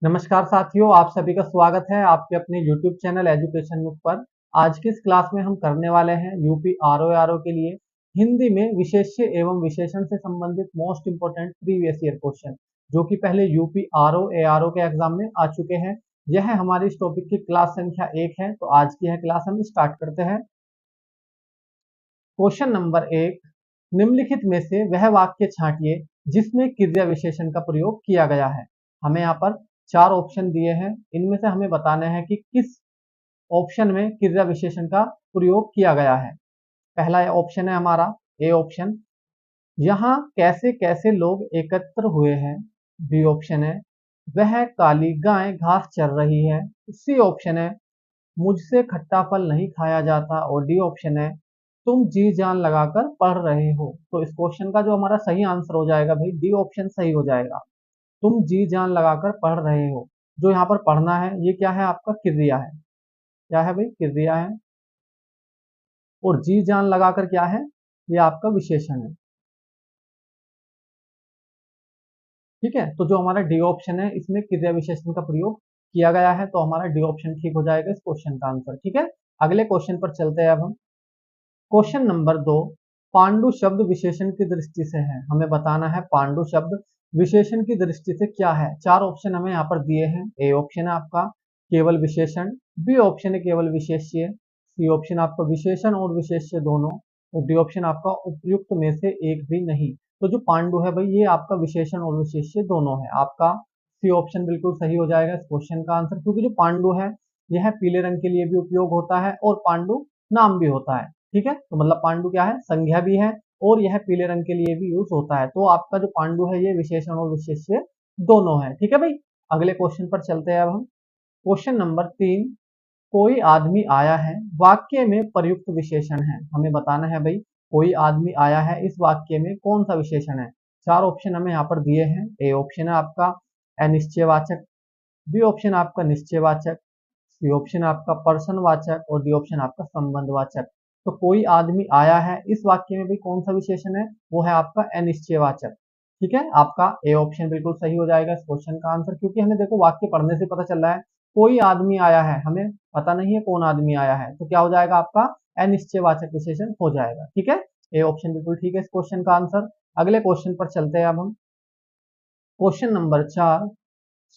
नमस्कार साथियों, आप सभी का स्वागत है आपके अपने YouTube चैनल एजुकेशन मुख पर। आज की इस क्लास में हम करने वाले हैं यूपी आरओ के लिए हिंदी में विशेष्य एवं विशेषण से संबंधित most important previous year question, जो कि पहले यूपी आरओ के एग्जाम में आ चुके हैं। यह हमारी इस टॉपिक की क्लास संख्या 1 है। तो आज की यह क्लास हम स्टार्ट करते हैं। क्वेश्चन नंबर 1, निम्नलिखित में से वह वाक्य छांटिए जिसमें क्रिया विशेषण का प्रयोग किया गया है। हमें यहाँ पर 4 ऑप्शन दिए हैं, इनमें से हमें बताना है कि किस ऑप्शन में क्रिया विशेषण का प्रयोग किया गया है। पहला ऑप्शन है हमारा ए ऑप्शन, यहाँ कैसे कैसे लोग एकत्र हुए हैं। बी ऑप्शन है, वह काली गाय घास चर रही है। सी ऑप्शन है, मुझसे खट्टा फल नहीं खाया जाता। और डी ऑप्शन है, तुम जी जान लगाकर पढ़ रहे हो। तो इस क्वेश्चन का जो हमारा सही आंसर हो जाएगा भाई, डी ऑप्शन सही हो जाएगा। तुम जी जान लगाकर पढ़ रहे हो। जो यहाँ पर पढ़ना है ये क्या है, आपका क्रिया है। क्या है भाई, क्रिया है। और जी जान लगाकर क्या है, ये आपका विशेषण है। ठीक है, तो जो हमारा डी ऑप्शन है इसमें क्रिया विशेषण का प्रयोग किया गया है, तो हमारा डी ऑप्शन ठीक हो जाएगा इस क्वेश्चन का आंसर। ठीक है, अगले क्वेश्चन पर चलते हैं अब हम। क्वेश्चन नंबर 2, पांडु शब्द विशेषण की दृष्टि से है। हमें बताना है पांडु शब्द विशेषण की दृष्टि से क्या है। 4 ऑप्शन हमें यहाँ पर दिए हैं। ए ऑप्शन है आपका केवल विशेषण, बी ऑप्शन है केवल विशेष्य, सी ऑप्शन आपका विशेषण और विशेष्य दोनों, और डी ऑप्शन आपका उपयुक्त में से एक भी नहीं। तो जो पांडु है भाई, ये आपका विशेषण और विशेष्य दोनों है। आपका सी ऑप्शन बिल्कुल सही हो जाएगा इस क्वेश्चन का आंसर, क्योंकि जो पांडु है यह पीले रंग के लिए भी उपयोग होता है और पांडु नाम भी होता है। ठीक है, तो मतलब पांडु क्या है, संज्ञा भी है और यह पीले रंग के लिए भी यूज होता है। तो आपका जो पांडु है ये विशेषण और विशेष्य दोनों है। ठीक है भाई, अगले क्वेश्चन पर चलते हैं अब हम। क्वेश्चन नंबर 3, कोई आदमी आया है वाक्य में प्रयुक्त विशेषण है। हमें बताना है भाई, कोई आदमी आया है इस वाक्य में कौन सा विशेषण है। 4 ऑप्शन हमें यहाँ पर दिए हैं। ए ऑप्शन है आपका अनिश्चयवाचक, बी ऑप्शन आपका निश्चयवाचक, सी ऑप्शन आपका पर्सनवाचक और डी ऑप्शन आपका संबंधवाचक। तो कोई आदमी आया है इस वाक्य में भी कौन सा विशेषण है, वो है आपका अनिश्चयवाचक। ठीक है, आपका ए ऑप्शन बिल्कुल सही हो जाएगा इस क्वेश्चन का आंसर, क्योंकि हमें देखो वाक्य पढ़ने से पता चल रहा है कोई आदमी आया है, हमें पता नहीं है कौन आदमी आया है, तो क्या हो जाएगा आपका अनिश्चयवाचक विशेषण हो जाएगा। ठीक है, ए ऑप्शन बिल्कुल ठीक है इस क्वेश्चन का आंसर। अगले क्वेश्चन पर चलते हैं अब हम। क्वेश्चन नंबर 4,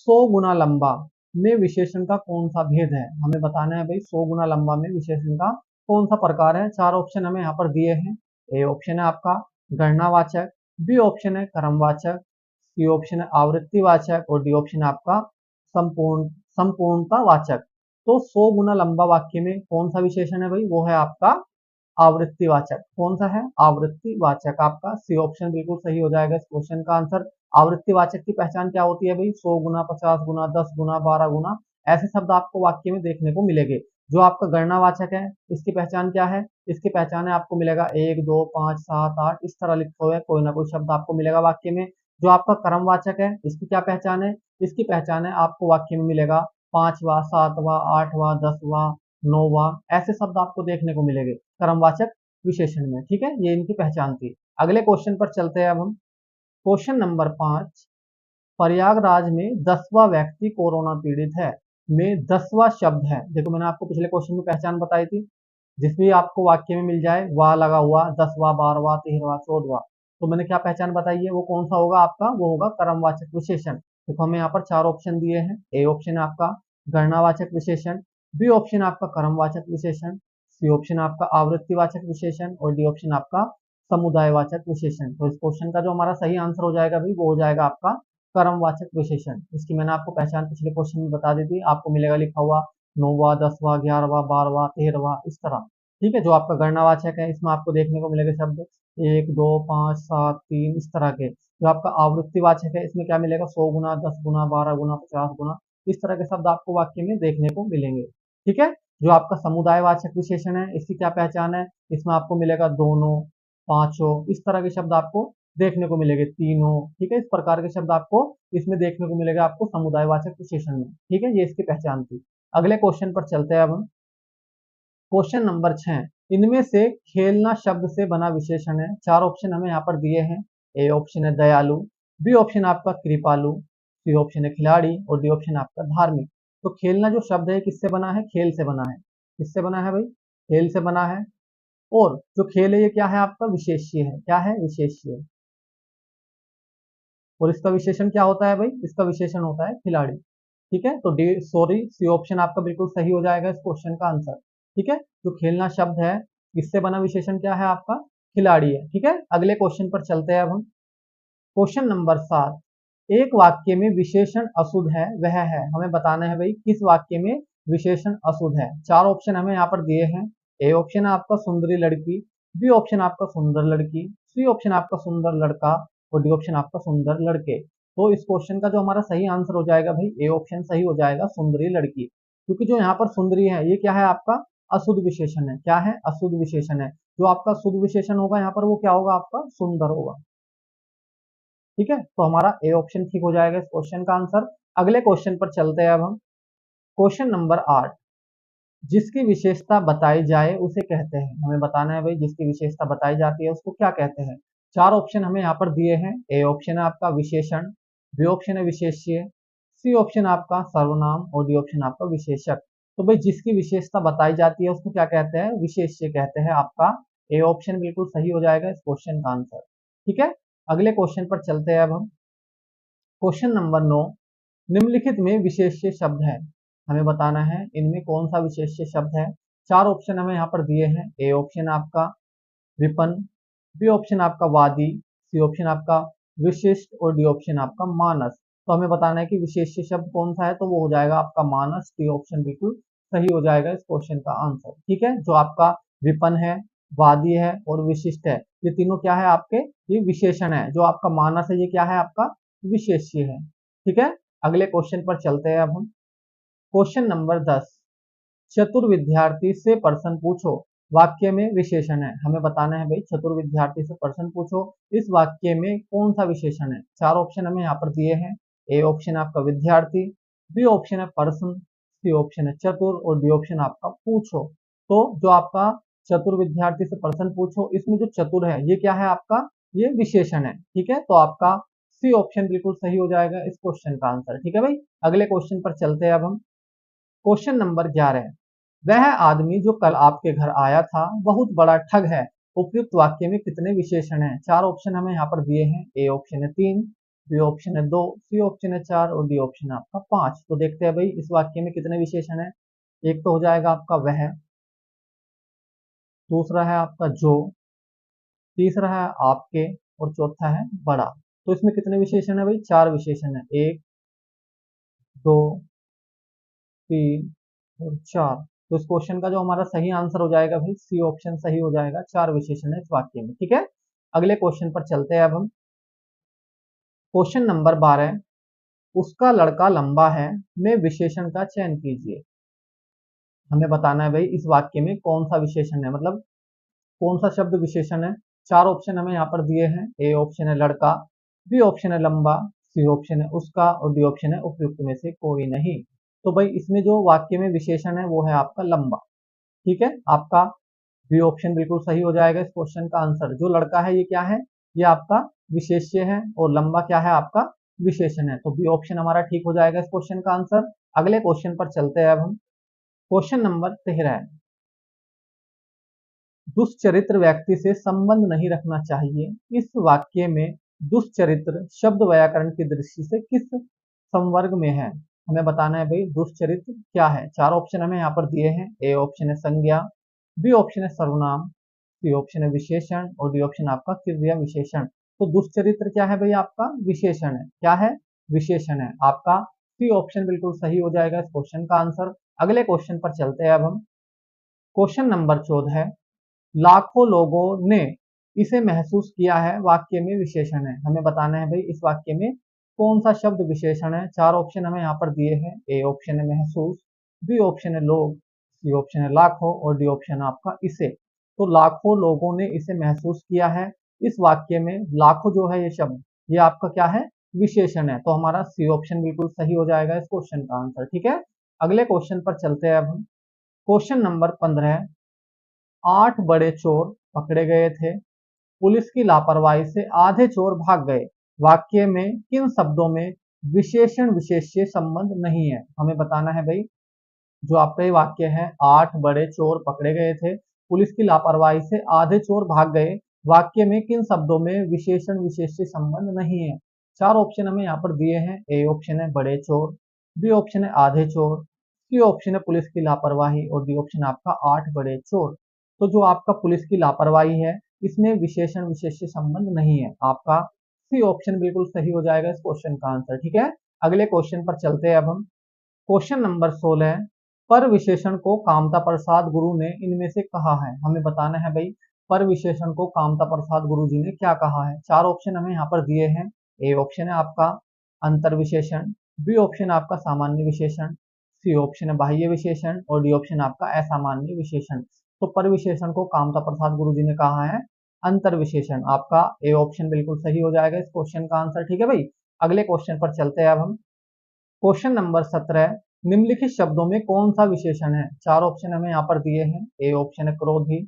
100 गुना लंबा में विशेषण का कौन सा भेद है। हमें बताना है भाई 100 गुना लंबा में विशेषण का कौन सा प्रकार है। 4 ऑप्शन हमें यहाँ पर दिए हैं। ए ऑप्शन है आपका गणनावाचक, बी ऑप्शन है क्रमवाचक, सी ऑप्शन है आवृत्तिवाचक और डी ऑप्शन है आपका संपूर्ण संपूर्णता वाचक। तो 100 गुना लंबा वाक्य में कौन सा विशेषण है भाई, वो है आपका आवृत्तिवाचक। कौन सा है, आवृत्तिवाचक। आपका सी ऑप्शन बिल्कुल सही हो जाएगा इस क्वेश्चन का आंसर। आवृत्तिवाचक की पहचान क्या होती है भाई, 100 गुना, 50 गुना, 10 गुना, 12 गुना, ऐसे शब्द आपको वाक्य में देखने को मिलेंगे। जो आपका गणनावाचक है इसकी पहचान क्या है, इसकी पहचान है आपको मिलेगा 1 2 5 7 8, इस तरह लिखते हुए कोई ना कोई शब्द आपको मिलेगा वाक्य में। जो आपका क्रमवाचक है इसकी क्या पहचान है, इसकी पहचान है आपको वाक्य में मिलेगा 5वां 7वां 8वां 10वां 9वां, ऐसे शब्द आपको देखने को मिलेंगे क्रमवाचक विशेषण में। ठीक है, ये इनकी पहचान थी। अगले क्वेश्चन पर चलते हैं अब हम। क्वेश्चन नंबर 5, प्रयागराज में 10वां व्यक्ति कोरोना पीड़ित है में 10वां शब्द है। देखो मैंने आपको पिछले क्वेश्चन में पहचान बताई थी, जिस भी आपको वाक्य में मिल जाए वाह लगा हुआ 10वां 12वां 13वां 14वां, तो मैंने क्या पहचान बताई है, वो कौन सा होगा आपका, वो होगा कर्मवाचक विशेषण। देखो हमें यहाँ पर 4 ऑप्शन दिए हैं। ए ऑप्शन है आपका गणनावाचक विशेषण, बी ऑप्शन आपका कर्मवाचक विशेषण, सी ऑप्शन आपका आवृत्तिवाचक विशेषण और डी ऑप्शन आपका समुदायवाचक विशेषण। तो इस क्वेश्चन का जो हमारा सही आंसर हो जाएगा भाई, वो हो जाएगा आपका कर्मवाचक विशेषण। इसकी मैंने आपको पहचान पिछले क्वेश्चन में बता दी थी, आपको मिलेगा लिखा हुआ 9वां 10वां 11वां 12वां 13वां, इस तरह। ठीक है, जो आपका गणनावाचक है इसमें आपको देखने को मिलेगा शब्द 1 2 5 7 3, इस तरह के। जो आपका आवृत्तिवाचक है इसमें क्या मिलेगा 100 गुना 10 गुना 12 गुना 50 गुना, इस तरह के शब्द आपको वाक्य में देखने को मिलेंगे। ठीक है, जो आपका समुदायवाचक विशेषण है इसकी क्या पहचान है, इसमें आपको मिलेगा दोनों, पांचों, इस तरह के शब्द आपको देखने को मिलेंगे, तीनों। ठीक है, इस प्रकार के शब्द आपको इसमें देखने को मिलेगा आपको समुदायवाचक विशेषण में। ठीक है, ये इसकी पहचान थी। अगले क्वेश्चन पर चलते हैं अब हम। क्वेश्चन नंबर 6, इनमें से खेलना शब्द से बना विशेषण है। 4 ऑप्शन हमें यहाँ पर दिए हैं। ए ऑप्शन है दयालु, बी ऑप्शन आपका कृपालु, सी ऑप्शन है खिलाड़ी और डी ऑप्शन आपका धार्मिक। तो खेलना जो शब्द है किससे बना है? खेल से बना है। किससे बना है भाई? खेल से बना है। और जो खेल है ये क्या है आपका? विशेष्य है। क्या है? विशेष्य। और इसका विशेषण क्या होता है भाई? इसका विशेषण होता है खिलाड़ी। ठीक है, तो डी सॉरी सी ऑप्शन आपका बिल्कुल सही हो जाएगा इस क्वेश्चन का आंसर। ठीक है, जो खेलना शब्द है इससे बना विशेषण क्या है आपका? खिलाड़ी है। ठीक है, अगले क्वेश्चन पर चलते हैं अब हम। क्वेश्चन नंबर 7, एक वाक्य में विशेषण अशुद्ध है वह है। हमें बताना है भाई किस वाक्य में विशेषण अशुद्ध है। चार ऑप्शन हमें यहाँ पर दिए हैं। ए ऑप्शन है आपका सुंदरी लड़की, बी ऑप्शन आपका सुंदर लड़की, सी ऑप्शन आपका सुंदर लड़का और डी ऑप्शन आपका सुंदर लड़के। तो इस क्वेश्चन का जो हमारा सही आंसर हो जाएगा भाई ए ऑप्शन सही हो जाएगा, सुंदरी लड़की। क्योंकि जो यहाँ पर सुंदरी है ये क्या है आपका? अशुद्ध विशेषण है। क्या है? अशुद्ध विशेषण है। जो आपका शुद्ध विशेषण होगा यहाँ पर वो क्या होगा आपका? सुंदर होगा। ठीक है, तो हमारा ए ऑप्शन ठीक हो जाएगा इस क्वेश्चन का आंसर। अगले क्वेश्चन पर चलते हैं अब हम। क्वेश्चन नंबर 8, जिसकी विशेषता बताई जाए उसे कहते हैं। हमें बताना है भाई जिसकी विशेषता बताई जाती है उसको क्या कहते हैं। चार ऑप्शन हमें यहाँ पर दिए हैं। ए ऑप्शन है आपका विशेषण, बी ऑप्शन है विशेष्य, सी ऑप्शन आपका सर्वनाम और डी ऑप्शन आपका विशेषक। तो भाई जिसकी विशेषता बताई जाती है उसको क्या कहते हैं? विशेष्य कहते हैं। आपका ए ऑप्शन बिल्कुल सही हो जाएगा इस क्वेश्चन का आंसर। ठीक है, अगले क्वेश्चन पर चलते हैं अब हम। क्वेश्चन नंबर 9, निम्नलिखित में विशेष्य शब्द है। हमें बताना है इनमें कौन सा विशेष्य शब्द है। चार ऑप्शन हमें यहाँ पर दिए हैं। ए ऑप्शन आपका विपन, बी ऑप्शन आपका वादी, सी ऑप्शन आपका विशिष्ट और डी ऑप्शन आपका मानस। तो हमें बताना है कि विशेष्य शब्द कौन सा है, तो वो हो जाएगा आपका मानस। डी ऑप्शन बिल्कुल सही हो जाएगा इस क्वेश्चन का आंसर। ठीक है, जो आपका विपन है, वादी है और विशिष्ट है, ये तीनों क्या है आपके? ये विशेषण है। जो आपका मानस है ये क्या है आपका? विशेष्य है। ठीक है, अगले क्वेश्चन पर चलते हैं अब हम। क्वेश्चन नंबर 10, चतुर विद्यार्थी से प्रश्न पूछो, वाक्य में विशेषण है। हमें बताना है भाई चतुर विद्यार्थी से प्रश्न पूछो, इस वाक्य में कौन सा विशेषण है। चार ऑप्शन हमें यहाँ पर दिए हैं। ए ऑप्शन आपका विद्यार्थी, बी ऑप्शन है प्रश्न, सी ऑप्शन है चतुर और डी ऑप्शन आपका पूछो। तो जो आपका चतुर विद्यार्थी से प्रश्न पूछो, इसमें जो चतुर है ये क्या है आपका? ये विशेषण है। ठीक है, तो आपका सी ऑप्शन बिल्कुल सही हो जाएगा इस क्वेश्चन का आंसर। ठीक है भाई, अगले क्वेश्चन पर चलते हैं अब हम। क्वेश्चन नंबर 11, वह आदमी जो कल आपके घर आया था बहुत बड़ा ठग है। उपयुक्त वाक्य में कितने विशेषण हैं? चार ऑप्शन हमें यहाँ पर दिए हैं। ए ऑप्शन है 3, बी ऑप्शन है 2, सी ऑप्शन है 4 और डी ऑप्शन है आपका 5। तो देखते हैं भाई इस वाक्य में कितने विशेषण हैं। एक तो हो जाएगा आपका वह, दूसरा है आपका जो, तीसरा है आपके और चौथा है बड़ा। तो इसमें कितने विशेषण है भाई? चार विशेषण है, 1, 2, 3 और 4। तो इस क्वेश्चन का जो हमारा सही आंसर हो जाएगा भाई सी ऑप्शन सही हो जाएगा। चार विशेषण है इस वाक्य में। ठीक है, अगले क्वेश्चन पर चलते हैं अब हम। क्वेश्चन नंबर 12, उसका लड़का लंबा है में विशेषण का चयन कीजिए। हमें बताना है भाई इस वाक्य में कौन सा विशेषण है, मतलब कौन सा शब्द विशेषण है। चार ऑप्शन हमें यहाँ पर दिए हैं। ए ऑप्शन है लड़का, बी ऑप्शन है लंबा, सी ऑप्शन है उसका और डी ऑप्शन है उपयुक्त में से कोई नहीं। तो भाई इसमें जो वाक्य में विशेषण है वो है आपका लंबा। ठीक है, आपका बी ऑप्शन बिल्कुल सही हो जाएगा इस क्वेश्चन का आंसर। जो लड़का है ये क्या है? ये आपका विशेष्य है और लंबा क्या है आपका? विशेषण है। तो बी ऑप्शन हमारा ठीक हो जाएगा इस क्वेश्चन का आंसर। अगले क्वेश्चन पर चलते हैं अब हम। क्वेश्चन नंबर 13 है, दुष्चरित्र व्यक्ति से संबंध नहीं रखना चाहिए। इस वाक्य में दुष्चरित्र शब्द व्याकरण की दृष्टि से किस संवर्ग में है? हमें बताना है भाई दुष्चरित्र क्या है। चार ऑप्शन हमें यहाँ पर दिए हैं। ए ऑप्शन है संज्ञा, बी ऑप्शन है सर्वनाम, सी ऑप्शन है विशेषण और डी ऑप्शन आपका क्रिया विशेषण। तो दुष्चरित्र क्या है भाई? आपका विशेषण है। क्या है? विशेषण है। आपका सी ऑप्शन बिल्कुल सही हो जाएगा इस क्वेश्चन का आंसर। अगले क्वेश्चन पर चलते हैं अब हम। क्वेश्चन नंबर 14 है, लाखों लोगों ने इसे महसूस किया है वाक्य में विशेषण है। हमें बताना है भाई इस वाक्य में कौन सा शब्द विशेषण है। चार ऑप्शन हमें यहाँ पर दिए हैं। ए ऑप्शन है महसूस, बी ऑप्शन है लोग, सी ऑप्शन है लाखों और डी ऑप्शन आपका इसे। तो लाखों लोगों ने इसे महसूस किया है, इस वाक्य में लाखों जो है ये शब्द ये आपका क्या है? विशेषण है। तो हमारा सी ऑप्शन बिल्कुल सही हो जाएगा इस क्वेश्चन का आंसर। ठीक है, अगले क्वेश्चन पर चलते हैं अब हम। क्वेश्चन नंबर 15, 8 बड़े चोर पकड़े गए थे, पुलिस की लापरवाही से आधे चोर भाग गए। वाक्य में किन शब्दों में विशेषण विशेष्य संबंध नहीं है। हमें बताना है भाई, जो आपका ये वाक्य है, 8 बड़े चोर पकड़े गए थे, पुलिस की लापरवाही से आधे चोर भाग गए, वाक्य में किन शब्दों में विशेषण विशेष्य संबंध नहीं है? चार ऑप्शन हमें यहाँ पर दिए हैं। ए ऑप्शन है बड़े चोर, बी ऑप्शन है आधे चोर, सी ऑप्शन है पुलिस की लापरवाही और डी ऑप्शन आपका 8 बड़े चोर। तो जो आपका पुलिस की लापरवाही है, इसमें विशेषण विशेष्य संबंध नहीं है। आपका सी ऑप्शन बिल्कुल सही हो जाएगा इस क्वेश्चन का आंसर। ठीक है, अगले क्वेश्चन पर चलते हैं अब हम। क्वेश्चन नंबर 16, पर विशेषण को कामता प्रसाद गुरु ने इनमें से कहा है। हमें बताना है भाई, पर विशेषण को कामता प्रसाद गुरु जी ने क्या कहा है। चार ऑप्शन हमें यहाँ पर दिए हैं। ए ऑप्शन है आपका अंतर विशेषण, बी ऑप्शन आपका सामान्य विशेषण, सी ऑप्शन है बाह्य विशेषण और डी ऑप्शन आपका असामान्य विशेषण। तो पर विशेषण को कामता प्रसाद गुरु जी ने कहा है अंतर विशेषण। आपका ए ऑप्शन बिल्कुल सही हो जाएगा इस क्वेश्चन का आंसर। ठीक है भाई, अगले क्वेश्चन पर चलते हैं अब हम। क्वेश्चन नंबर 17, निम्नलिखित शब्दों में कौन सा विशेषण है? चार ऑप्शन हमें यहाँ पर दिए हैं। ए ऑप्शन है क्रोधी,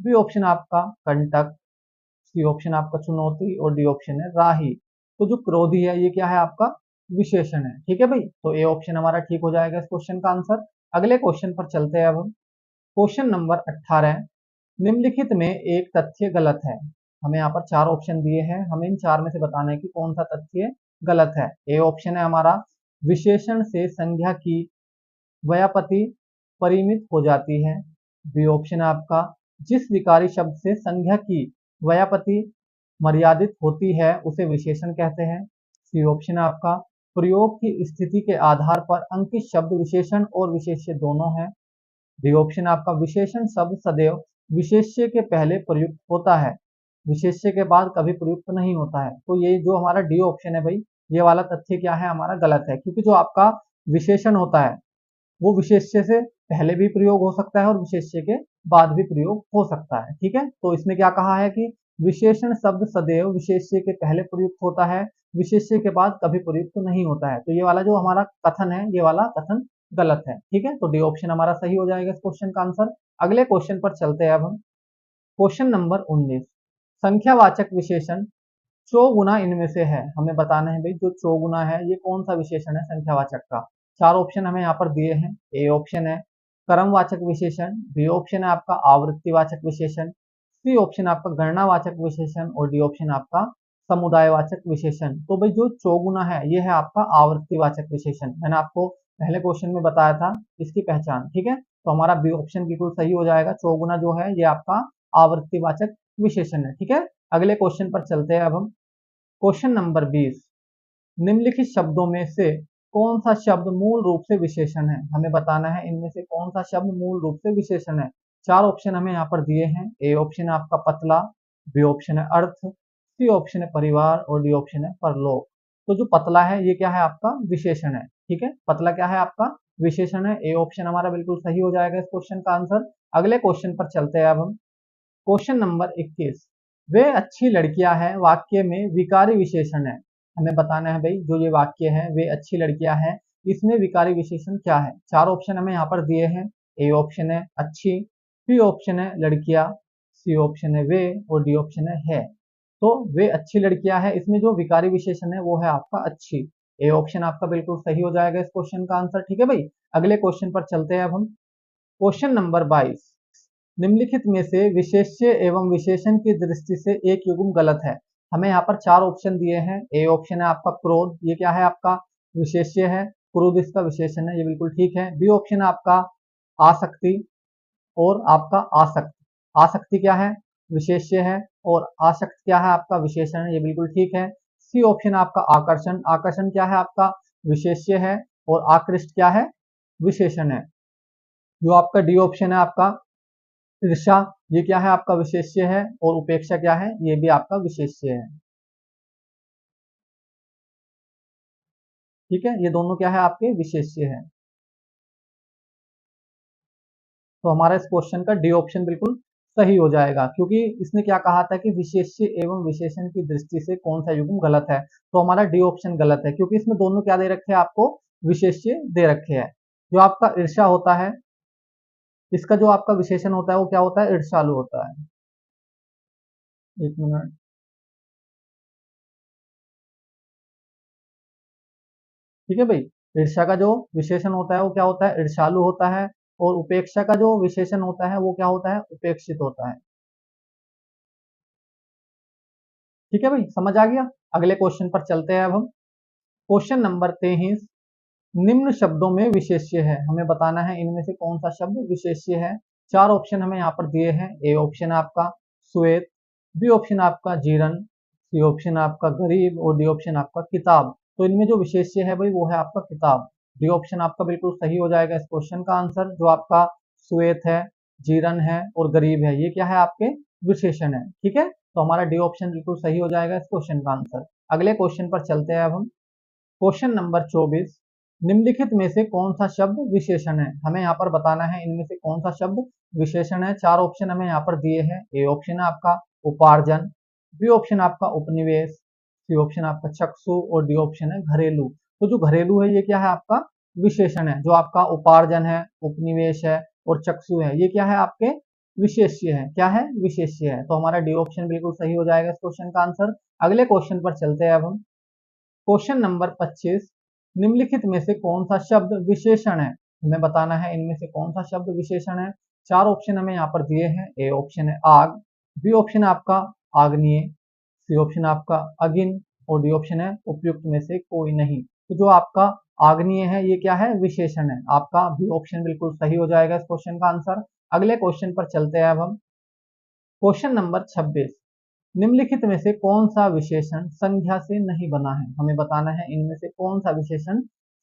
बी ऑप्शन आपका कंटक, सी ऑप्शन आपका चुनौती और डी ऑप्शन है राही। तो जो क्रोधी है ये क्या है? आपका विशेषण है। ठीक है भाई, तो ए ऑप्शन हमारा ठीक हो जाएगा इस क्वेश्चन का आंसर। अगले क्वेश्चन पर चलते हैं अब हम। क्वेश्चन नंबर 18, निम्नलिखित में एक तथ्य गलत है। हमें यहाँ पर चार ऑप्शन दिए हैं, हमें इन चार में से बताना है कि कौन सा तथ्य गलत है। ए ऑप्शन है हमारा विशेषण से संज्ञा की व्यापति परिमित हो जाती है। बी ऑप्शन है आपका जिस विकारी शब्द से संज्ञा की व्यापति मर्यादित होती है उसे विशेषण कहते हैं। सी ऑप्शन है आपका प्रयोग की स्थिति के आधार पर अंकित शब्द विशेषण और विशेष्य दोनों है। डी ऑप्शन आपका विशेषण शब्द सदैव विशेष्य के पहले प्रयुक्त होता है, विशेष्य के बाद कभी प्रयुक्त नहीं होता है। तो ये जो हमारा डी ऑप्शन है भाई, ये वाला तथ्य क्या है? हमारा गलत है, क्योंकि जो आपका विशेषण होता है वो विशेष्य से पहले भी प्रयोग हो सकता है और विशेष्य के बाद भी प्रयोग हो सकता है। ठीक है, तो इसमें क्या कहा है कि विशेषण शब्द सदैव विशेष्य के पहले प्रयुक्त होता है, विशेष्य के बाद कभी प्रयुक्त नहीं होता है। तो ये वाला जो हमारा कथन है, ये वाला कथन गलत है। ठीक है, तो डी ऑप्शन हमारा सही हो जाएगा इस क्वेश्चन का आंसर। अगले क्वेश्चन पर चलते हैं अब हम। क्वेश्चन नंबर 19, संख्यावाचक विशेषण चौगुना इनमें से है। हमें बताना है भाई, जो चौगुना है ये कौन सा विशेषण है संख्यावाचक का। चार ऑप्शन हमें यहाँ पर दिए हैं। ए ऑप्शन है क्रमवाचक विशेषण, बी ऑप्शन है आपका आवृत्तिवाचक विशेषण, सी ऑप्शन आपका गणनावाचक विशेषण और डी ऑप्शन आपका समुदायवाचक विशेषण। तो भाई जो चौगुना है ये है आपका आवृत्तिवाचक विशेषण। मैंने आपको पहले क्वेश्चन में बताया था इसकी पहचान। ठीक है, तो हमारा बी ऑप्शन बिल्कुल सही हो जाएगा। चौगुना जो है ये आपका आवृत्तिवाचक विशेषण है। ठीक है, अगले क्वेश्चन पर चलते हैं अब हम। क्वेश्चन नंबर 20, निम्नलिखित शब्दों में से कौन सा शब्द मूल रूप से विशेषण है? हमें बताना है इनमें से कौन सा शब्द मूल रूप से विशेषण है। चार ऑप्शन हमें यहाँ पर दिए हैं। ए ऑप्शन है आपका पतला, बी ऑप्शन है अर्थ, सी ऑप्शन है परिवार और डी ऑप्शन है परलोक। तो जो पतला है ये क्या है? आपका विशेषण है। ठीक है, पतला क्या है? आपका विशेषण है। ए ऑप्शन हमारा बिल्कुल सही हो जाएगा इस क्वेश्चन का आंसर। अगले क्वेश्चन पर चलते हैं अब हम। क्वेश्चन नंबर 21, वे अच्छी लड़कियां हैं वाक्य में विकारी विशेषण है। हमें बताना है भाई, जो ये वाक्य है वे अच्छी लड़कियां हैं, इसमें विकारी विशेषण क्या है? चार ऑप्शन हमें यहाँ पर दिए हैं। ए ऑप्शन है अच्छी, बी ऑप्शन है लड़कियां, सी ऑप्शन है वे और डी ऑप्शन है। तो वे अच्छी लड़कियां हैं, इसमें जो विकारी विशेषण है वो है आपका अच्छी। ए ऑप्शन आपका बिल्कुल सही हो जाएगा इस क्वेश्चन का आंसर। ठीक है भाई, अगले क्वेश्चन पर चलते हैं अब हम। क्वेश्चन नंबर 22, निम्नलिखित में से विशेष्य एवं विशेषण की दृष्टि से एक युग्म गलत है। हमें यहाँ पर चार ऑप्शन दिए हैं। ए ऑप्शन है आपका क्रोध, ये क्या है? आपका विशेष्य है। क्रोध इसका विशेषण है, ये बिल्कुल ठीक है। बी ऑप्शन है आपका आसक्ति और आपका आसक्त, आसक्ति क्या है? विशेष्य है और आसक्त क्या है? आपका विशेषण है, ये बिल्कुल ठीक है। सी ऑप्शन आपका आकर्षण, आकर्षण क्या है? आपका विशेष्य है और आकृष्ट क्या है? विशेषण है। जो आपका डी ऑप्शन है आपका ईर्ष्या, ये क्या है? आपका विशेष्य है और उपेक्षा क्या है? ये भी आपका विशेष्य है। ठीक है, ये दोनों क्या है? आपके विशेष्य है। तो हमारा इस क्वेश्चन का डी ऑप्शन बिल्कुल सही हो जाएगा, क्योंकि इसने क्या कहा था कि विशेष्य एवं विशेषण की दृष्टि से कौन सा युग्म गलत है। तो हमारा डी ऑप्शन गलत है, क्योंकि इसमें दोनों क्या दे रखे हैं आपको? विशेष्य दे रखे हैं। जो आपका ईर्ष्या होता है, इसका जो आपका विशेषण होता है वो क्या होता है? ईर्ष्यालु होता है। एक मिनट। ठीक है भाई। ईर्ष्या का जो विशेषण होता है वो क्या होता है, ईर्ष्यालु होता है, और उपेक्षा का जो विशेषण होता है वो क्या होता है, उपेक्षित होता है। ठीक है भाई, समझ आ गया। अगले क्वेश्चन पर चलते हैं अब हम। क्वेश्चन नंबर 23, निम्न शब्दों में विशेष्य है, हमें बताना है इनमें से कौन सा शब्द विशेष्य है। चार ऑप्शन हमें यहाँ पर दिए हैं। ए ऑप्शन आपका श्वेत, बी ऑप्शन आपका जीरन, सी ऑप्शन आपका गरीब, और डी ऑप्शन आपका किताब। तो इनमें जो विशेष्य है भाई वो है आपका किताब। डी ऑप्शन आपका बिल्कुल सही हो जाएगा इस क्वेश्चन का आंसर। जो आपका श्वेत है, जीरन है और गरीब है, ये क्या है, आपके विशेषण है। ठीक है, तो हमारा डी ऑप्शन बिल्कुल सही हो जाएगा इस क्वेश्चन का आंसर। अगले क्वेश्चन पर चलते हैं अब हम। क्वेश्चन नंबर 24, निम्नलिखित में से कौन सा शब्द विशेषण है, हमें यहाँ पर बताना है इनमें से कौन सा शब्द विशेषण है। चार ऑप्शन हमें यहाँ पर दिए हैं। ए ऑप्शन है आपका उपार्जन, बी ऑप्शन आपका उपनिवेश, सी ऑप्शन आपका चक्षु, और डी ऑप्शन है घरेलू। तो जो घरेलू है ये क्या है, आपका विशेषण है। जो आपका उपार्जन है, उपनिवेश है और चक्षु है, ये क्या है, आपके विशेष्य है। क्या है, विशेष्य है। तो हमारा डी ऑप्शन बिल्कुल सही हो जाएगा इस क्वेश्चन का आंसर। अगले क्वेश्चन पर चलते हैं अब हम। क्वेश्चन नंबर 25, निम्नलिखित में से कौन सा शब्द विशेषण है, हमें बताना है इनमें से कौन सा शब्द विशेषण है। चार ऑप्शन हमें यहाँ पर दिए हैं। ए ऑप्शन है आग, बी ऑप्शन आपका आग्नेय, सी ऑप्शन आपका अगिन, और डी ऑप्शन है उपयुक्त में से कोई नहीं। तो जो आपका आग्नेय है ये क्या है, विशेषण है। आपका बी ऑप्शन बिल्कुल सही हो जाएगा इस क्वेश्चन का आंसर। अगले क्वेश्चन पर चलते हैं अब हम। क्वेश्चन नंबर 26, निम्नलिखित में से कौन सा विशेषण संज्ञा से नहीं बना है, हमें बताना है इनमें से कौन सा विशेषण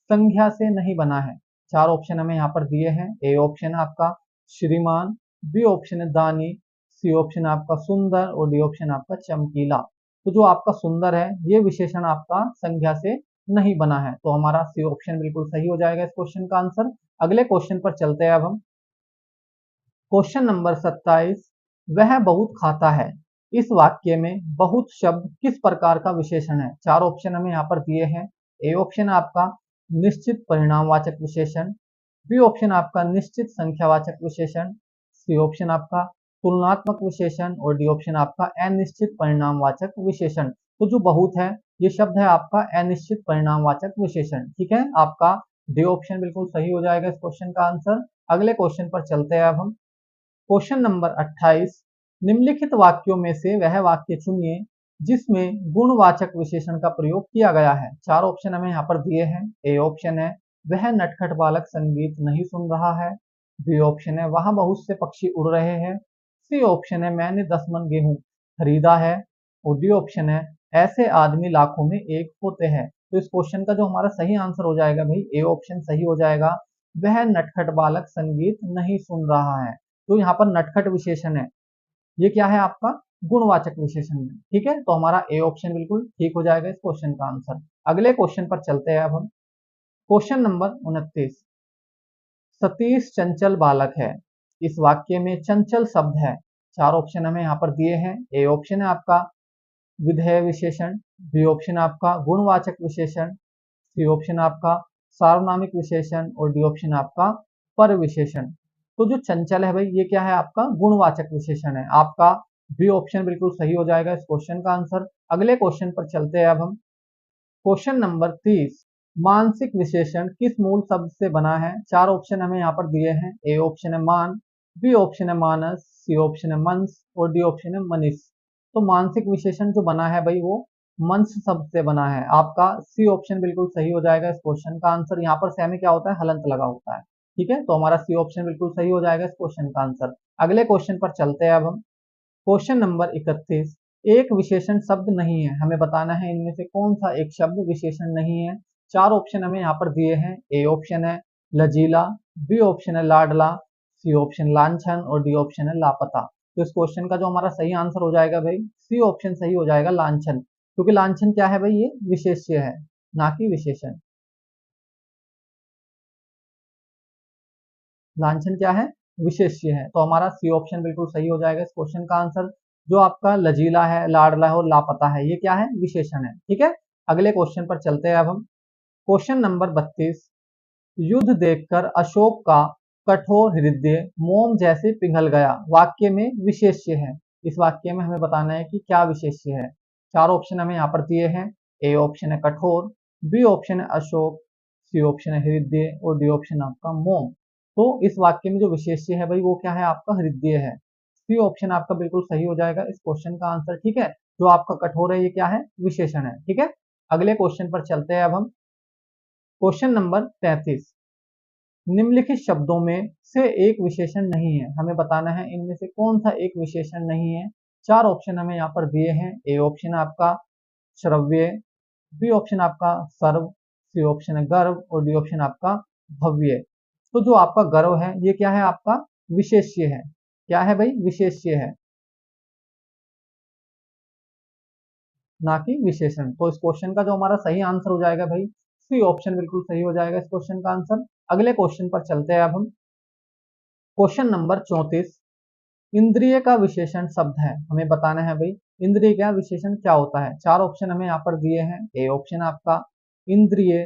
संज्ञा से नहीं बना है। चार ऑप्शन हमें यहाँ पर दिए हैं। ए ऑप्शन आपका श्रीमान, बी ऑप्शन है दानी, सी ऑप्शन आपका सुंदर, और डी ऑप्शन आपका चमकीला। तो जो आपका सुंदर है ये विशेषण आपका संज्ञा से नहीं बना है। तो हमारा सी ऑप्शन बिल्कुल सही हो जाएगा इस क्वेश्चन का आंसर। अगले क्वेश्चन पर चलते हैं अब हम। क्वेश्चन नंबर 27, वह बहुत खाता है, इस वाक्य में बहुत शब्द किस प्रकार का विशेषण है। चार ऑप्शन हमें यहाँ पर दिए हैं। ए ऑप्शन आपका निश्चित परिणामवाचक विशेषण, बी ऑप्शन आपका निश्चित संख्यावाचक विशेषण, सी ऑप्शन आपका तुलनात्मक विशेषण, और डी ऑप्शन आपका अनिश्चित परिणामवाचक विशेषण। तो जो बहुत है ये शब्द है आपका अनिश्चित परिणामवाचक विशेषण। ठीक है, आपका डी ऑप्शन बिल्कुल सही हो जाएगा इस क्वेश्चन का आंसर। अगले क्वेश्चन पर चलते हैं अब हम। क्वेश्चन नंबर 28, निम्नलिखित वाक्यों में से वह वाक्य चुनिए जिसमें गुणवाचक विशेषण का प्रयोग किया गया है। चार ऑप्शन हमें यहाँ पर दिए हैं। ए ऑप्शन है वह नटखट बालक संगीत नहीं सुन रहा है, बी ऑप्शन है वहां बहुत से पक्षी उड़ रहे हैं, सी ऑप्शन है मैंने 10 मन गेहूं खरीदा है, और डी ऑप्शन है ऐसे आदमी लाखों में एक होते हैं। तो इस क्वेश्चन का जो हमारा सही आंसर हो जाएगा भाई, ए ऑप्शन सही हो जाएगा। वह नटखट बालक संगीत नहीं सुन रहा है। तो यहाँ पर नटखट विशेषण है, ये क्या है, आपका गुणवाचक विशेषण है। ठीक है, तो हमारा ए ऑप्शन बिल्कुल ठीक हो जाएगा इस क्वेश्चन का आंसर। अगले क्वेश्चन पर चलते हैं अब हम। क्वेश्चन नंबर 29, सतीश चंचल बालक है, इस वाक्य में चंचल शब्द है। चार ऑप्शन हमें यहाँ पर दिए हैं। ए ऑप्शन है आपका विधेय विशेषण, बी ऑप्शन आपका गुणवाचक विशेषण, सी ऑप्शन आपका सार्वनामिक विशेषण, और डी ऑप्शन आपका पर विशेषण। तो जो चंचल है भाई ये क्या है, आपका गुणवाचक विशेषण है। आपका बी ऑप्शन बिल्कुल सही हो जाएगा इस क्वेश्चन का आंसर। अगले क्वेश्चन पर चलते हैं अब हम। क्वेश्चन नंबर 30, मानसिक विशेषण किस मूल शब्द से बना है। चार ऑप्शन हमें यहाँ पर दिए हैं। ए ऑप्शन है मान, बी ऑप्शन है मानस, सी ऑप्शन है मंस, और डी ऑप्शन है मनीष। तो मानसिक विशेषण जो बना है भाई वो मंस शब्द से बना है। आपका सी ऑप्शन बिल्कुल सही हो जाएगा इस क्वेश्चन का आंसर। यहाँ पर से हमें क्या होता है, हलंत लगा होता है। ठीक है, तो हमारा सी ऑप्शन बिल्कुल सही हो जाएगा इस क्वेश्चन का आंसर। अगले क्वेश्चन पर चलते हैं अब हम। क्वेश्चन नंबर 31, एक विशेषण शब्द नहीं है, हमें बताना है इनमें से कौन सा एक शब्द विशेषण नहीं है। चार ऑप्शन हमें यहाँ पर दिए हैं। ए ऑप्शन है लजीला, बी ऑप्शन है लाडला, सी ऑप्शन लांछन, और डी ऑप्शन है लापता। तो इस क्वेश्चन का जो हमारा सही आंसर हो जाएगा भाई, सी ऑप्शन सही हो जाएगा, लांछन। क्योंकि लांछन क्या है भाई, ये विशेष्य है ना कि विशेषण। लांछन क्या है, विशेष्य है। तो हमारा सी ऑप्शन बिल्कुल सही हो जाएगा इस क्वेश्चन का आंसर। जो आपका लजीला है, लाडला है और लापता है, ये क्या है, विशेषण है। ठीक है, अगले क्वेश्चन पर चलते हैं अब हम। क्वेश्चन नंबर 32, युद्ध देखकर अशोक का कठोर हृदय मोम जैसे पिघल गया, वाक्य में विशेष्य है। इस वाक्य में हमें बताना है कि क्या विशेष्य है। चार ऑप्शन हमें यहाँ पर दिए हैं। ए ऑप्शन है कठोर, बी ऑप्शन है अशोक, सी ऑप्शन है हृदय और डी ऑप्शन आपका मोम। तो इस वाक्य में जो विशेष्य है भाई वो क्या है आपका हृदय है। सी ऑप्शन आपका बिल्कुल सही हो जाएगा इस क्वेश्चन का आंसर। ठीक है, जो आपका कठोर है ये क्या है विशेषण है। ठीक है, अगले क्वेश्चन पर चलते हैं अब हम। क्वेश्चन नंबर 33, निम्नलिखित शब्दों में से एक विशेषण नहीं है, हमें बताना है इनमें से कौन सा एक विशेषण नहीं है। चार ऑप्शन हमें यहाँ पर दिए हैं। ए ऑप्शन आपका श्रव्य, बी ऑप्शन आपका सर्व, सी ऑप्शन है गर्व और डी ऑप्शन आपका भव्य। तो जो आपका गर्व है ये क्या है आपका विशेष्य है। क्या है भाई विशेष्य है, ना कि विशेषण। तो इस क्वेश्चन का जो हमारा सही आंसर हो जाएगा भाई सी ऑप्शन बिल्कुल सही हो जाएगा इस क्वेश्चन का आंसर। अगले क्वेश्चन पर चलते हैं अब हम। क्वेश्चन नंबर 34, इंद्रिय का विशेषण शब्द है, हमें बताना है भाई इंद्रिय का विशेषण क्या होता है। चार ऑप्शन हमें यहाँ पर दिए हैं। ए ऑप्शन आपका इंद्रिय,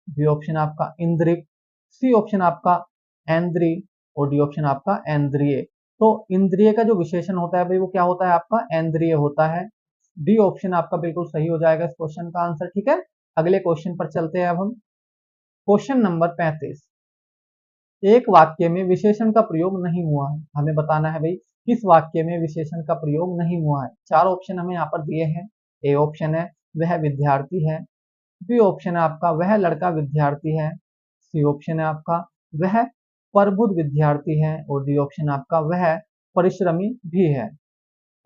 बी ऑप्शन आपका इंद्रिक, सी ऑप्शन आपका ऐन्द्री और डी ऑप्शन आपका ऐन्द्रिय। तो इंद्रिय का जो विशेषण होता है भाई वो क्या होता है आपका ऐन्द्रिय होता है। डी ऑप्शन आपका बिल्कुल सही हो जाएगा इस क्वेश्चन का आंसर। ठीक है, अगले क्वेश्चन पर चलते हैं अब हम। क्वेश्चन नंबर 35, एक वाक्य में विशेषण का प्रयोग नहीं हुआ है, हमें बताना है भाई किस वाक्य में विशेषण का प्रयोग नहीं हुआ है। चार ऑप्शन हमें यहाँ पर दिए हैं। ए ऑप्शन है वह विद्यार्थी है, बी ऑप्शन है आपका वह लड़का विद्यार्थी है, सी ऑप्शन है आपका वह प्रबुद्ध विद्यार्थी है और डी ऑप्शन आपका वह परिश्रमी भी है।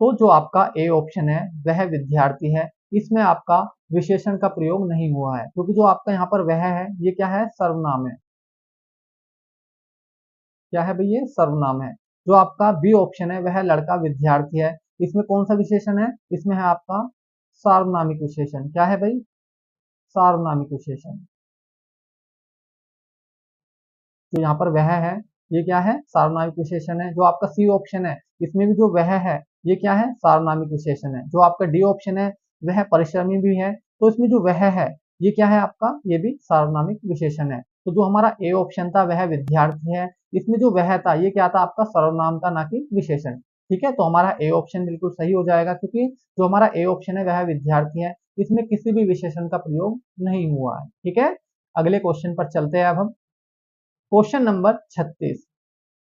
तो जो आपका ए ऑप्शन है वह विद्यार्थी है, इसमें आपका विशेषण का प्रयोग नहीं हुआ है क्योंकि जो आपका यहाँ पर वह है ये क्या है सर्वनाम है। क्या है भाई ये सर्वनाम है। जो आपका बी ऑप्शन है वह लड़का विद्यार्थी है, इसमें कौन सा विशेषण है, इसमें है आपका सार्वनामिक विशेषण। क्या है भाई सार्वनामिक विशेषण। जो यहाँ पर वह है ये क्या है सार्वनामिक विशेषण है। जो आपका सी ऑप्शन है इसमें भी जो वह है ये क्या है सार्वनामिक विशेषण है। जो आपका डी ऑप्शन है वह परिश्रमी भी है, तो इसमें जो वह है ये क्या है आपका ये भी सार्वनामिक विशेषण है। तो जो हमारा ए ऑप्शन था वह विद्यार्थी है, इसमें जो वह था ये क्या था आपका सर्वनाम था ना कि विशेषण। ठीक है, तो हमारा ए ऑप्शन बिल्कुल सही हो जाएगा क्योंकि जो हमारा ए ऑप्शन है वह विद्यार्थी है, इसमें किसी भी विशेषण का प्रयोग नहीं हुआ है। ठीक है, अगले क्वेश्चन पर चलते हैं अब हम। क्वेश्चन नंबर 36,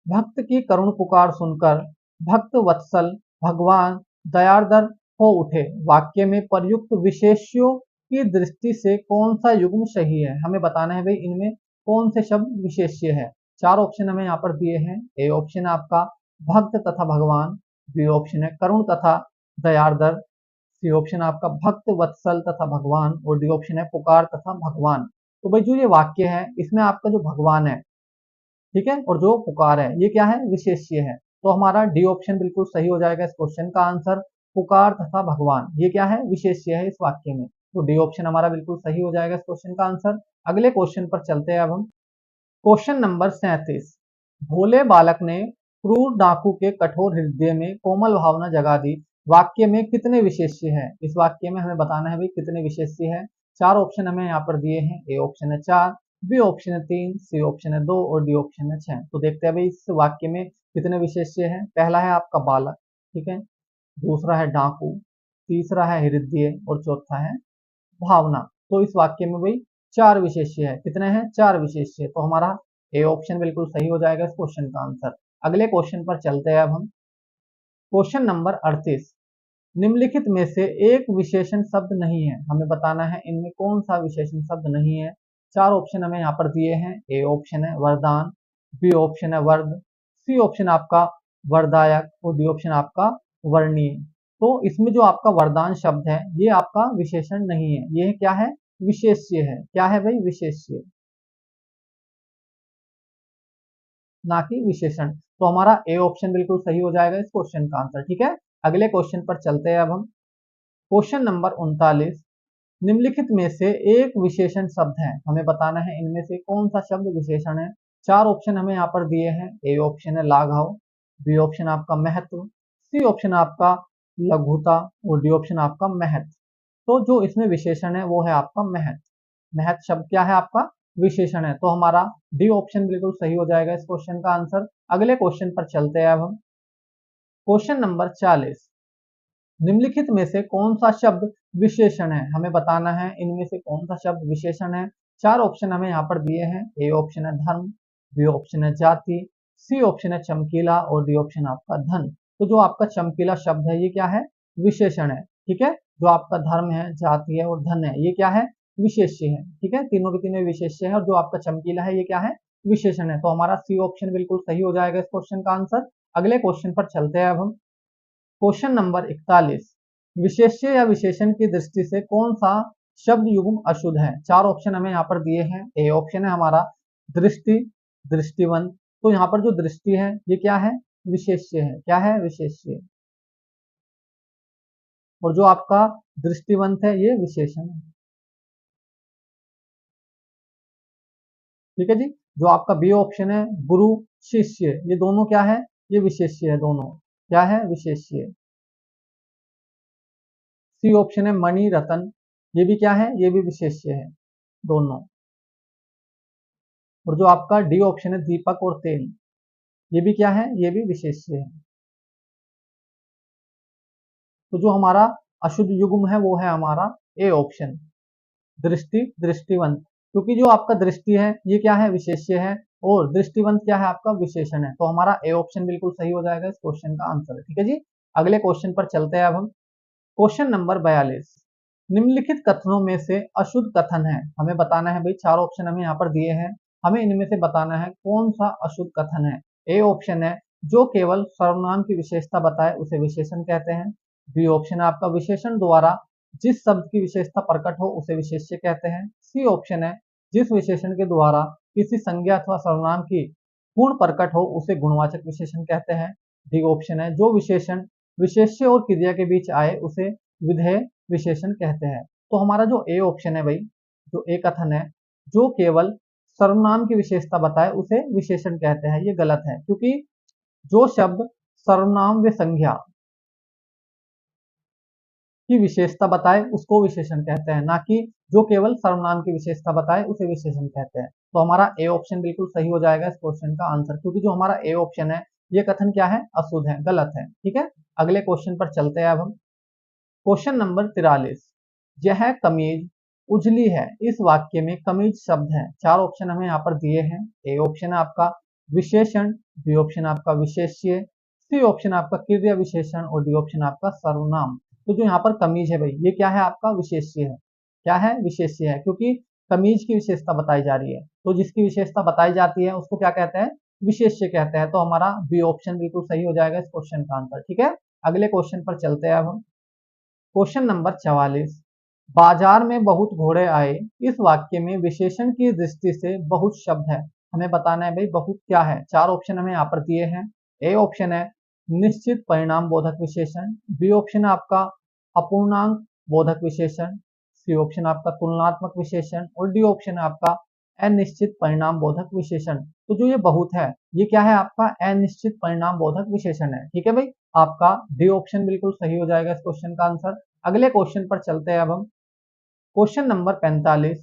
भक्त की करुण पुकार सुनकर भक्त वत्सल भगवान दयार्दर हो उठे, वाक्य में प्रयुक्त विशेष्यों की दृष्टि से कौन सा युग्म सही है, हमें बताना है भाई इनमें कौन से शब्द विशेष्य है। चार ऑप्शन हमें यहाँ पर दिए हैं। ए ऑप्शन आपका भक्त तथा भगवान, बी ऑप्शन है करुण तथा दयार्दर, सी ऑप्शन आपका भक्त वत्सल तथा भगवान और डी ऑप्शन है पुकार तथा भगवान। तो भाई जो ये वाक्य है इसमें आपका जो भगवान है ठीक है और जो पुकार है ये क्या है विशेष्य है। तो हमारा डी ऑप्शन बिल्कुल सही हो जाएगा इस क्वेश्चन का आंसर। पुकार तथा भगवान ये क्या है विशेष्य है इस वाक्य में, तो डी ऑप्शन हमारा बिल्कुल सही हो जाएगा इस क्वेश्चन का आंसर। अगले क्वेश्चन पर चलते हैं अब हम। क्वेश्चन नंबर 37, भोले बालक ने क्रूर डाकू के कठोर हृदय में कोमल भावना जगा दी, वाक्य में कितने विशेष्य है। इस वाक्य में हमें बताना है भाई कितने विशेष्य है। चार ऑप्शन हमें यहाँ पर दिए हैं। ए ऑप्शन है 4, बी ऑप्शन है 3, सी ऑप्शन है 2 और डी ऑप्शन है 6। तो देखते हैं भाई इस वाक्य में कितने विशेष्य है। पहला है आपका बालक, ठीक है, दूसरा है डाकू, तीसरा है हृदय और चौथा है भावना। तो इस वाक्य में भाई चार विशेष्य है। कितने हैं चार विशेष्य, तो हमारा ए ऑप्शन बिल्कुल सही हो जाएगा इस क्वेश्चन का आंसर। अगले क्वेश्चन पर चलते हैं अब हम। क्वेश्चन नंबर 38, निम्नलिखित में से एक विशेषण शब्द नहीं है, हमें बताना है इनमें कौन सा विशेषण शब्द नहीं है। चार ऑप्शन हमें यहाँ पर दिए हैं। ए ऑप्शन है वरदान, बी ऑप्शन है वर्द, सी ऑप्शन आपका वरदायक और डी ऑप्शन आपका वर्णीय। तो इसमें जो आपका वरदान शब्द है ये आपका विशेषण नहीं है, ये क्या है विशेष्य है। क्या है भाई विशेष्य ना कि विशेषण। तो हमारा ए ऑप्शन बिल्कुल सही हो जाएगा इस क्वेश्चन का आंसर। ठीक है, अगले क्वेश्चन पर चलते हैं अब हम। क्वेश्चन नंबर 39, निम्नलिखित में से एक विशेषण शब्द है, हमें बताना है इनमें से कौन सा शब्द विशेषण है। चार ऑप्शन हमें यहाँ पर दिए हैं। ए ऑप्शन है लाघव, बी ऑप्शन आपका महत्व, सी ऑप्शन आपका लघुता और डी ऑप्शन आपका महत्व। तो जो इसमें विशेषण है वो है आपका महत्व। महत्व शब्द क्या है आपका विशेषण है, तो हमारा डी ऑप्शन बिल्कुल सही हो जाएगा इस क्वेश्चन का आंसर। अगले क्वेश्चन पर चलते हैं अब हम। क्वेश्चन नंबर 40, निम्नलिखित में से कौन सा शब्द विशेषण है, हमें बताना है इनमें से कौन सा शब्द विशेषण है। चार ऑप्शन हमें यहाँ पर दिए हैं। ए ऑप्शन है धर्म, बी ऑप्शन है जाति, सी ऑप्शन है चमकीला और डी ऑप्शन आपका धन। तो जो आपका चमकीला शब्द है ये क्या है, विशेषण है। ठीक है, जो आपका धर्म है, जाति है और धन है ये क्या है, विशेष्य है। ठीक है, तीनों के तीनों विशेष्य है और जो आपका चमकीला है ये क्या है, विशेषण है। तो हमारा सी ऑप्शन बिल्कुल सही हो जाएगा इस क्वेश्चन का आंसर। अगले क्वेश्चन पर चलते हैं अब हम। क्वेश्चन नंबर 41, विशेष्य या विशेषण की दृष्टि से कौन सा शब्द युग्म अशुद्ध है। चार ऑप्शन हमें यहाँ पर दिए हैं। ए ऑप्शन है हमारा दृष्टि, दृष्टिवंत। तो यहाँ पर जो दृष्टि है ये क्या है, विशेष्य है। क्या है, विशेष्य। और जो आपका दृष्टिवंत है ये विशेषण है। ठीक है जी। जो आपका बी ऑप्शन है गुरु, शिष्य, ये दोनों क्या है, ये विशेष्य है। दोनों क्या है, विशेष्य। सी ऑप्शन है मणि, रतन, ये भी क्या है, ये भी विशेष्य है दोनों। और जो आपका डी ऑप्शन है दीपक और तेल, ये भी क्या है, ये भी विशेष्य है। तो जो हमारा अशुद्ध युग्म है वो है हमारा ए ऑप्शन, दृष्टि, दृष्टिवंत। क्योंकि जो आपका दृष्टि है ये क्या है, विशेष्य है और दृष्टिवंत क्या है, आपका विशेषण है। तो हमारा ए ऑप्शन बिल्कुल सही हो जाएगा इस क्वेश्चन का आंसर। ठीक है जी। अगले क्वेश्चन पर चलते हैं अब हम। क्वेश्चन नंबर 42, निम्नलिखित कथनों में से अशुद्ध कथन है। हमें बताना है भाई, चार ऑप्शन हमें यहाँ पर दिए हैं, हमें इनमें से बताना है कौन सा अशुद्ध कथन है। ए ऑप्शन है जो केवल सर्वनाम की विशेषता बताए उसे विशेषण कहते हैं। बी ऑप्शन है आपका विशेषण द्वारा जिस शब्द की विशेषता प्रकट हो उसे विशेष्य कहते हैं। सी ऑप्शन है जिस विशेषण के द्वारा किसी संज्ञा अथवा सर्वनाम की पूर्ण प्रकट हो उसे गुणवाचक विशेषण कहते हैं। डी ऑप्शन है जो विशेषण विशेष्य और क्रिया के बीच आए उसे विधेय विशेषण कहते हैं। तो हमारा जो ए ऑप्शन है भाई, जो ए कथन है जो केवल सर्वनाम की विशेषता बताए उसे विशेषण कहते हैं, ये गलत है। क्योंकि जो शब्द सर्वनाम व संज्ञा की विशेषता बताए उसको विशेषण कहते हैं, ना कि जो केवल सर्वनाम की विशेषता बताए उसे विशेषण कहते हैं। तो हमारा ए ऑप्शन बिल्कुल सही हो जाएगा इस क्वेश्चन का आंसर। क्योंकि जो हमारा ए ऑप्शन है ये कथन क्या है, अशुद्ध है, गलत है। ठीक है, अगले क्वेश्चन पर चलते हैं अब हम। क्वेश्चन नंबर 43, यह कमीज उजली है, इस वाक्य में कमीज शब्द है। चार ऑप्शन हमें यहाँ पर दिए हैं। ए ऑप्शन है आपका विशेषण, बी ऑप्शन आपका विशेष्य, सी ऑप्शन आपका क्रिया विशेषण और डी ऑप्शन आपका सर्वनाम। तो जो यहाँ पर कमीज है भाई ये क्या है, आपका विशेष्य है। क्या है, विशेष्य है। क्योंकि कमीज की विशेषता बताई जा रही है, तो जिसकी विशेषता बताई जाती है उसको क्या कहते हैं, विशेष्य कहते हैं। तो हमारा बी ऑप्शन बिल्कुल सही हो जाएगा इस क्वेश्चन का आंसर। ठीक है, अगले क्वेश्चन पर चलते हैं अब हम। क्वेश्चन नंबर 44, बाजार में बहुत घोड़े आए, इस वाक्य में विशेषण की दृष्टि से बहुत शब्द है। हमें बताना है भाई बहुत क्या है। चार ऑप्शन हमें यहाँ पर दिए हैं। ए ऑप्शन है निश्चित परिणाम बोधक विशेषण, बी ऑप्शन है आपका अपूर्णांक बोधक विशेषण, सी ऑप्शन आपका तुलनात्मक विशेषण और डी ऑप्शन है आपका अनिश्चित परिणाम बोधक विशेषण। तो जो ये बहुत है ये क्या है, आपका अनिश्चित परिणाम बोधक विशेषण है। ठीक है भाई, आपका डी ऑप्शन बिल्कुल सही हो जाएगा इस क्वेश्चन का आंसर। अगले क्वेश्चन पर चलते हैं अब हम। क्वेश्चन नंबर 45,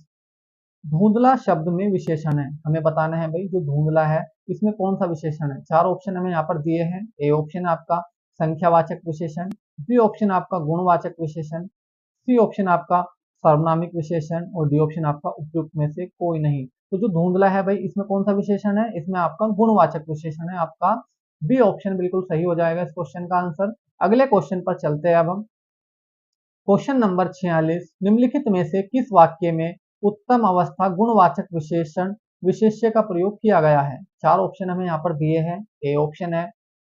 धुंधला शब्द में विशेषण है। हमें बताना है भाई जो धुंधला है इसमें कौन सा विशेषण है। चार ऑप्शन हमें यहाँ पर दिए हैं। ए ऑप्शन आपका संख्यावाचक विशेषण, बी ऑप्शन आपका गुणवाचक विशेषण, सी ऑप्शन आपका सार्वनामिक विशेषण और डी ऑप्शन आपका उपयुक्त में से कोई नहीं। तो जो धुंधला है भाई इसमें कौन सा विशेषण है, इसमें आपका गुणवाचक विशेषण है। आपका बी ऑप्शन बिल्कुल सही हो जाएगा इस क्वेश्चन का आंसर। अगले क्वेश्चन पर चलते हैं अब हम। क्वेश्चन नंबर 46, निम्नलिखित में से किस वाक्य में उत्तम अवस्था गुणवाचक विशेषण विशेष्य का प्रयोग किया गया है। चार ऑप्शन हमें यहाँ पर दिए हैं। ए ऑप्शन है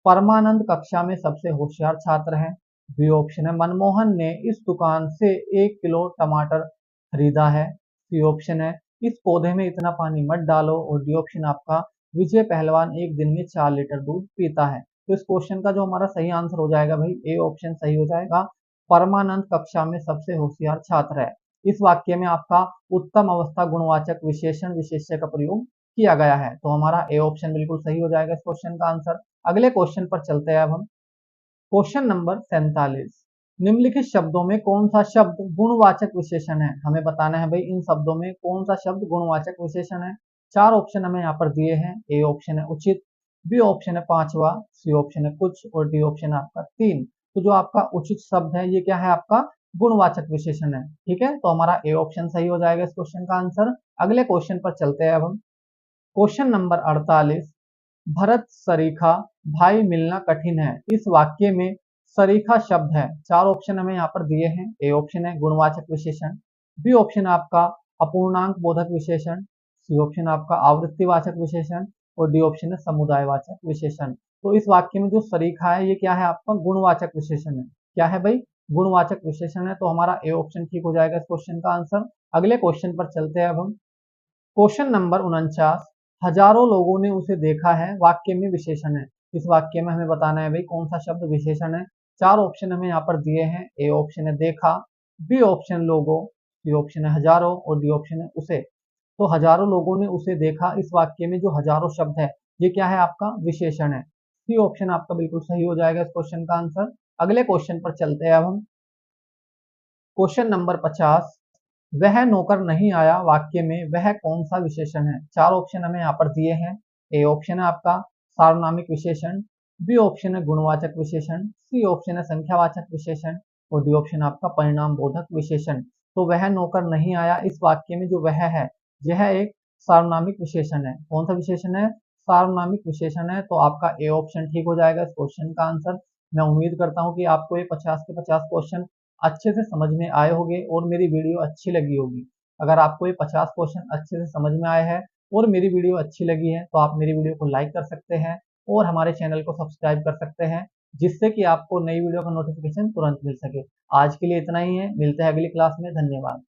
परमानंद कक्षा में सबसे होशियार छात्र है, बी ऑप्शन है मनमोहन ने इस दुकान से 1 किलो टमाटर खरीदा है, सी ऑप्शन है इस पौधे में इतना पानी मत डालो और डी ऑप्शन आपका विजय पहलवान एक दिन में 4 लीटर दूध पीता है। तो इस क्वेश्चन का जो हमारा सही आंसर हो जाएगा भाई ए ऑप्शन सही हो जाएगा, परमानंद कक्षा में सबसे होशियार छात्र है। इस वाक्य में आपका उत्तम अवस्था गुणवाचक विशेषण विशेष्य का प्रयोग किया गया है। तो हमारा ए ऑप्शन बिल्कुल सही हो जाएगा इस क्वेश्चन का आंसर। अगले क्वेश्चन पर चलते हैं अब हम। क्वेश्चन नंबर 47, निम्नलिखित शब्दों में कौन सा शब्द गुणवाचक विशेषण है। हमें बताना है भाई इन शब्दों में कौन सा शब्द गुणवाचक विशेषण है। चार ऑप्शन हमें यहाँ पर दिए हैं। ए ऑप्शन है उचित, बी ऑप्शन है पांचवा, सी ऑप्शन है कुछ और डी ऑप्शन है आपका तीन। तो जो आपका उचित शब्द है ये क्या है, आपका गुणवाचक विशेषण है। ठीक है, तो हमारा ए ऑप्शन सही हो जाएगा इस क्वेश्चन का आंसर। अगले क्वेश्चन पर चलते हैं अब हम। क्वेश्चन नंबर 48, भरत सरीखा भाई मिलना कठिन है, इस वाक्य में सरीखा शब्द है, चार ऑप्शन हमें यहाँ पर दिए हैं। ए ऑप्शन है गुणवाचक विशेषण, बी ऑप्शन आपका अपूर्णांक बोधक विशेषण, सी ऑप्शन आपका आवृत्तिवाचक विशेषण और डी ऑप्शन है समुदायवाचक विशेषण। तो इस वाक्य में जो सरीखा है ये क्या है आपका गुणवाचक विशेषण है। क्या है भाई? गुणवाचक विशेषण है। तो हमारा ए ऑप्शन ठीक हो जाएगा इस क्वेश्चन का आंसर। अगले क्वेश्चन पर चलते हैं अब हम। क्वेश्चन नंबर 49, हजारों लोगों ने उसे देखा है, वाक्य में विशेषण है। इस वाक्य में हमें बताना है भाई कौन सा शब्द विशेषण है। चार ऑप्शन हमें यहाँ पर दिए हैं। ए ऑप्शन है देखा, बी ऑप्शन लोगों, सी ऑप्शन है हजारों और डी ऑप्शन है उसे। तो हजारों लोगों ने उसे देखा, इस वाक्य में जो हजारों शब्द है ये क्या है आपका विशेषण है। सी ऑप्शन आपका बिल्कुल सही हो जाएगा इस क्वेश्चन का आंसर। अगले क्वेश्चन पर चलते हैं अब हम। क्वेश्चन नंबर 50, वह नौकर नहीं आया, वाक्य में वह कौन सा विशेषण है। चार ऑप्शन हमें यहाँ पर दिए हैं। ए ऑप्शन है आपका सार्वनामिक विशेषण, बी ऑप्शन है गुणवाचक विशेषण, सी ऑप्शन है संख्यावाचक विशेषण और डी ऑप्शन आपका परिणाम बोधक विशेषण। तो वह नौकर नहीं आया, इस वाक्य में जो वह है यह एक सार्वनामिक विशेषण है। कौन सा विशेषण है? सार्वनामिक विशेषण है। तो आपका ए ऑप्शन ठीक हो जाएगा इस क्वेश्चन का आंसर। मैं उम्मीद करता हूँ कि आपको ये 50 के 50 क्वेश्चन अच्छे से समझ में आए होंगे और मेरी वीडियो अच्छी लगी होगी। अगर आपको ये 50 क्वेश्चन अच्छे से समझ में आए हैं और मेरी वीडियो अच्छी लगी है तो आप मेरी वीडियो को लाइक कर सकते हैं और हमारे चैनल को सब्सक्राइब कर सकते हैं, जिससे कि आपको नई वीडियो का नोटिफिकेशन तुरंत मिल सके। आज के लिए इतना ही है, मिलते हैं अगली क्लास में। धन्यवाद।